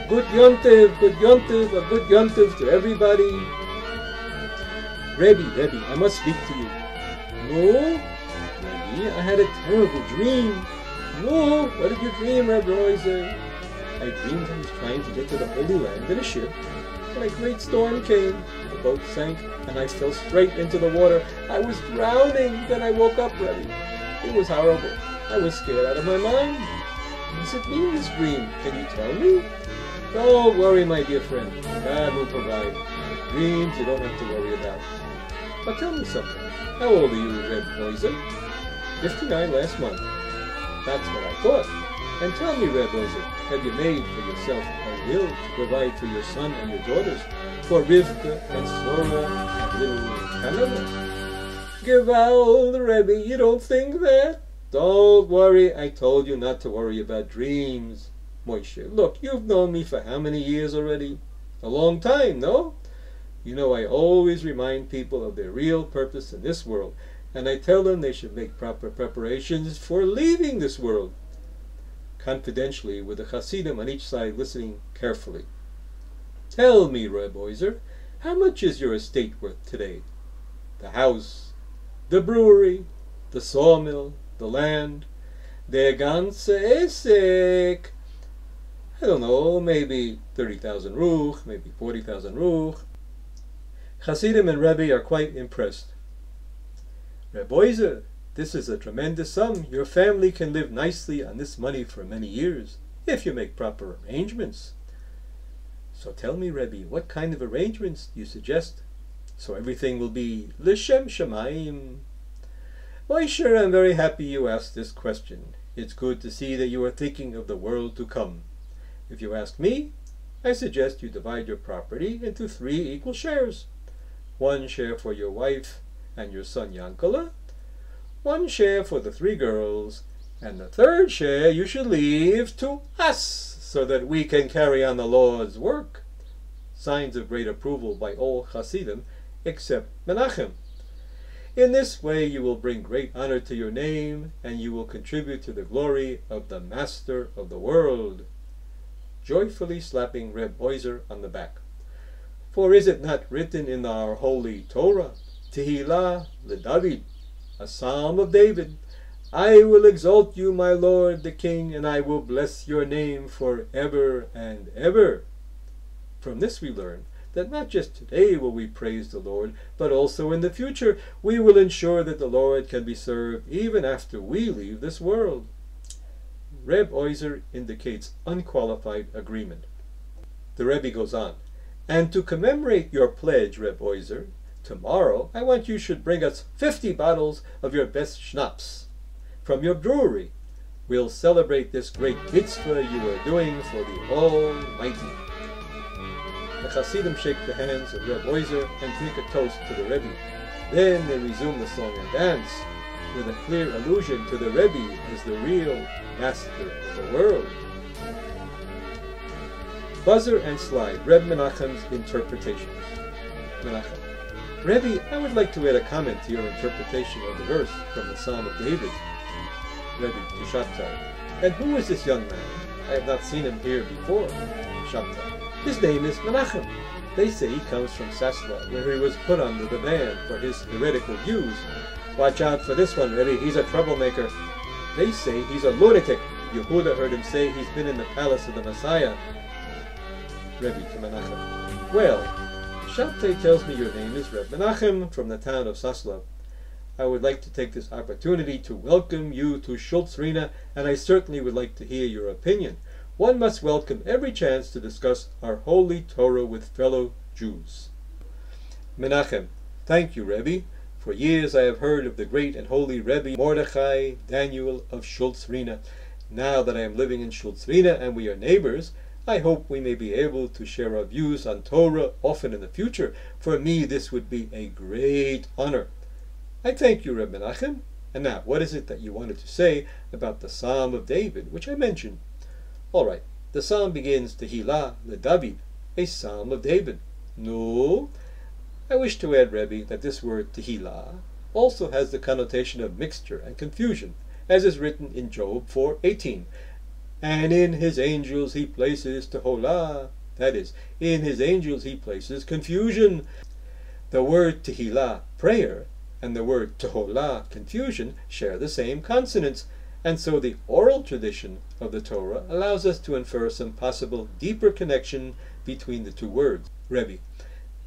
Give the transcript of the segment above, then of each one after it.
good yontiv, a good yontiv to everybody. Rebbe, I must speak to you. No, Rebbe, I had a terrible dream. No, what did you dream, Rebbe Oizer? I dreamed I was trying to get to the Holy Land in a ship, and a great storm came. The boat sank, and I fell straight into the water. I was drowning. Then I woke up, Rebbe. It was horrible. I was scared out of my mind. What does it mean, this dream? Can you tell me? Don't worry, my dear friend. God will provide. Dreams you don't have to worry about. But tell me something. How old are you, Reb Oizer? 59 last month. That's what I thought. And tell me, Reb Oizer, have you made for yourself a will to provide for your son and your daughters, for Rivka and Sora and little Canada? Gewalt, Rebbe, you don't think that? Don't worry, I told you not to worry about dreams. Moshe, look, you've known me for how many years already? A long time, no? You know I always remind people of their real purpose in this world, and I tell them they should make proper preparations for leaving this world. Confidentially, with the Hasidim on each side listening carefully. Tell me, Reb Oizer, how much is your estate worth today? The house, the brewery, the sawmill, the land, der ganze Esek. I don't know, maybe 30,000 ruch, maybe 40,000 ruch. Hasidim and Rebbe are quite impressed. Reb Oizer, this is a tremendous sum. Your family can live nicely on this money for many years, if you make proper arrangements. So tell me, Rebbe, what kind of arrangements do you suggest? So everything will be l'shem shamayim. Moshe, I'm very happy you asked this question. It's good to see that you are thinking of the world to come. If you ask me, I suggest you divide your property into 3 equal shares. 1 share for your wife and your son Yankala, 1 share for the 3 girls, and the 3rd share you should leave to us, so that we can carry on the Lord's work. Signs of great approval by all Hasidim, except Menachem. In this way you will bring great honor to your name, and you will contribute to the glory of the Master of the world. Joyfully slapping Reb Oizer on the back. For is it not written in our holy Torah, Tehillah LeDavid, a psalm of David, I will exalt you, my Lord the King, and I will bless your name forever and ever. From this we learn that not just today will we praise the Lord, but also in the future we will ensure that the Lord can be served even after we leave this world. Reb Oizer indicates unqualified agreement. The Rebbe goes on, and to commemorate your pledge, Reb Oizer, tomorrow I want you should bring us 50 bottles of your best schnapps from your brewery. We'll celebrate this great mitzvah you are doing for the Almighty. The Hasidim shake the hands of Reb Oizer and drink a toast to the Rebbe. Then they resume the song and dance, with a clear allusion to the Rebbe as the real master of the world. Buzzer and Slide, Reb Menachem's interpretations. Menachem. Rebbe, I would like to add a comment to your interpretation of the verse from the Psalm of David. Rebbe to Shabtai. And who is this young man? I have not seen him here before. Shabtai. His name is Menachem. They say he comes from Sasla, where he was put under the ban for his heretical views. Watch out for this one, Rebbe. He's a troublemaker. They say he's a lunatic. Yehuda heard him say he's been in the palace of the Messiah. Rebbe to Menachem. Well, Shabtai tells me your name is Reb Menachem from the town of Saslav. I would like to take this opportunity to welcome you to Schultz Rina, and I certainly would like to hear your opinion. One must welcome every chance to discuss our holy Torah with fellow Jews. Menachem. Thank you, Rebbe. For years I have heard of the great and holy Rebbe Mordechai Daniel of Schultz Rina. Now that I am living in Schultz Rina and we are neighbors, I hope we may be able to share our views on Torah often in the future. For me, this would be a great honor. I thank you, Reb Menachem. And now, what is it that you wanted to say about the Psalm of David, which I mentioned? All right, the psalm begins, Tehillah LeDavid, a psalm of David. No, I wish to add, Rebbe, that this word Tehillah also has the connotation of mixture and confusion, as is written in Job 4:18. And in his angels he places Tehillah. That is, in his angels he places confusion. The word Tehillah, prayer, and the word Tehillah, confusion, share the same consonants, and so the oral tradition of the Torah allows us to infer some possible deeper connection between the two words. Rebbe: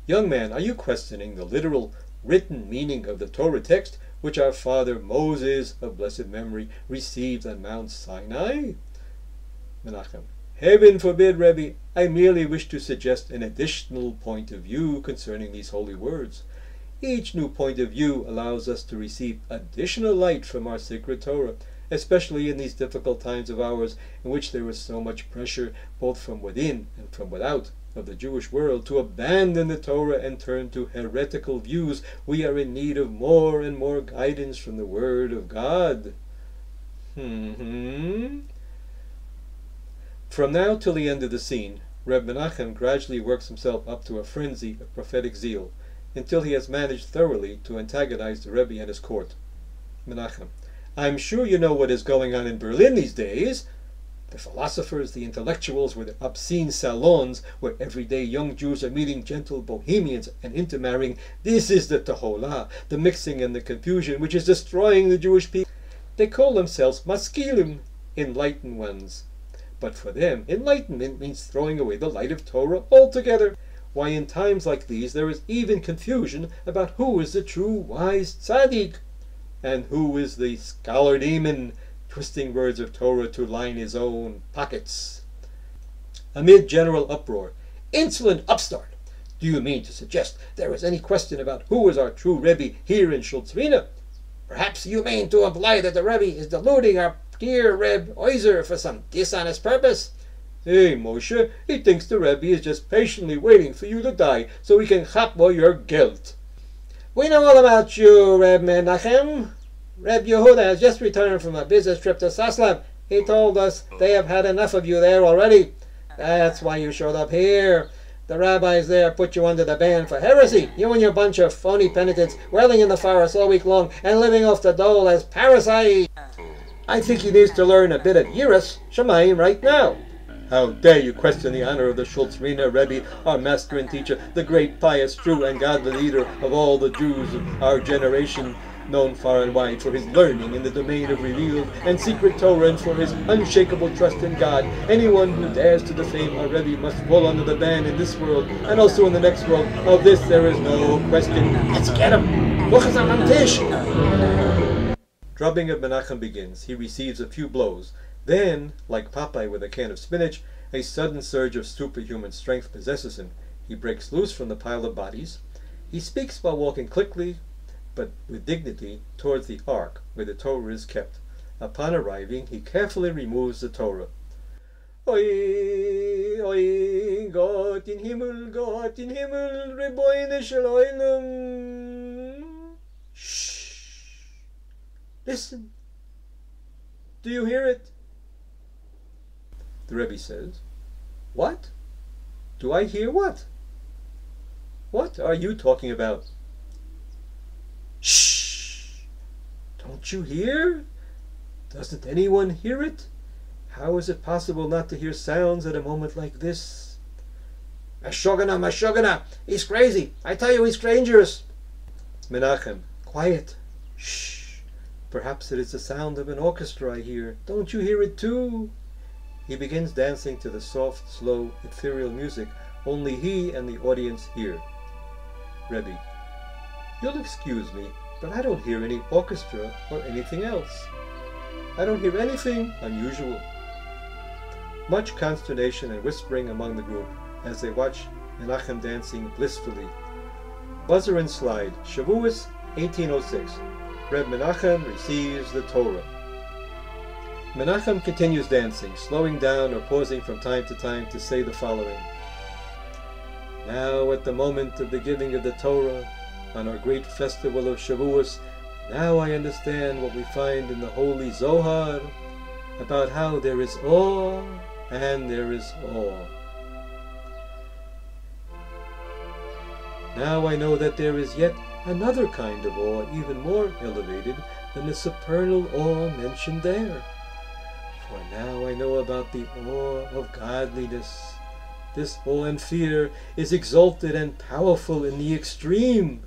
young man, are you questioning the literal written meaning of the Torah text which our father Moses, of blessed memory, received on Mount Sinai? Menachem: heaven forbid, Rebbe. I merely wish to suggest an additional point of view concerning these holy words. Each new point of view allows us to receive additional light from our sacred Torah, especially in these difficult times of ours, in which there is so much pressure, both from within and from without of the Jewish world, to abandon the Torah and turn to heretical views. We are in need of more and more guidance from the Word of God. From now till the end of the scene, Reb Menachem gradually works himself up to a frenzy of prophetic zeal, until he has managed thoroughly to antagonize the Rebbe and his court. Menachem: I'm sure you know what is going on in Berlin these days. The philosophers, the intellectuals, with their obscene salons, where everyday young Jews are meeting gentle bohemians and intermarrying. This is the Tehillah, the mixing and the confusion, which is destroying the Jewish people. They call themselves maskilim, enlightened ones. But for them, enlightenment means throwing away the light of Torah altogether. Why, in times like these, there is even confusion about who is the true wise tzaddik, and who is the scholar demon, twisting words of Torah to line his own pockets. Amid general uproar: insolent upstart! Do you mean to suggest there is any question about who is our true Rebbe here in Schultzrina? Perhaps you mean to imply that the Rebbe is deluding our dear Reb Oizer for some dishonest purpose? Hey, Moshe, he thinks the Rebbe is just patiently waiting for you to die so he can chop all your guilt. We know all about you, Reb Menachem. Reb Yehuda has just returned from a business trip to Saslav. He told us they have had enough of you there already. That's why you showed up here. The rabbis there put you under the ban for heresy. You and your bunch of phony penitents wailing in the forest all week long and living off the dole as parasites. I think he needs to learn a bit of Yiras Shamayim right now. How dare you question the honor of the Schultzrina Rebbe, our master and teacher, the great, pious, true, and godly leader of all the Jews of our generation, known far and wide for his learning in the domain of revealed and secret Torah and for his unshakable trust in God. Anyone who dares to defame our Rebbe must fall under the ban in this world and also in the next world. Of this there is no question. Let's get him! Look at him, Drubbing of Menachem begins. He receives a few blows. Then, like Popeye with a can of spinach, a sudden surge of superhuman strength possesses him. He breaks loose from the pile of bodies. He speaks while walking quickly, but with dignity, towards the ark where the Torah is kept. Upon arriving, he carefully removes the Torah. Oi, oi, Gott in Himmel, Rebbeinu shel Olam. Shh. Listen. Do you hear it? The Rebbe says, what? Do I hear what? What are you talking about? Shh! Don't you hear? Doesn't anyone hear it? How is it possible not to hear sounds at a moment like this? Mashogana! He's crazy! I tell you, he's dangerous! Menachem, quiet! Shh! Perhaps it is the sound of an orchestra I hear. Don't you hear it too? He begins dancing to the soft, slow, ethereal music only he and the audience hear. Rebbe, you'll excuse me, but I don't hear any orchestra or anything else. I don't hear anything unusual. Much consternation and whispering among the group as they watch Menachem dancing blissfully. Buzzer and slide, Shavuos 1806. Reb Menachem receives the Torah. Menachem continues dancing, slowing down or pausing from time to time to say the following. Now at the moment of the giving of the Torah, on our great festival of Shavuos, now I understand what we find in the Holy Zohar about how there is awe and there is awe. Now I know that there is yet another kind of awe even more elevated than the supernal awe mentioned there. For now I know about the awe of godliness. This awe and fear is exalted and powerful in the extreme.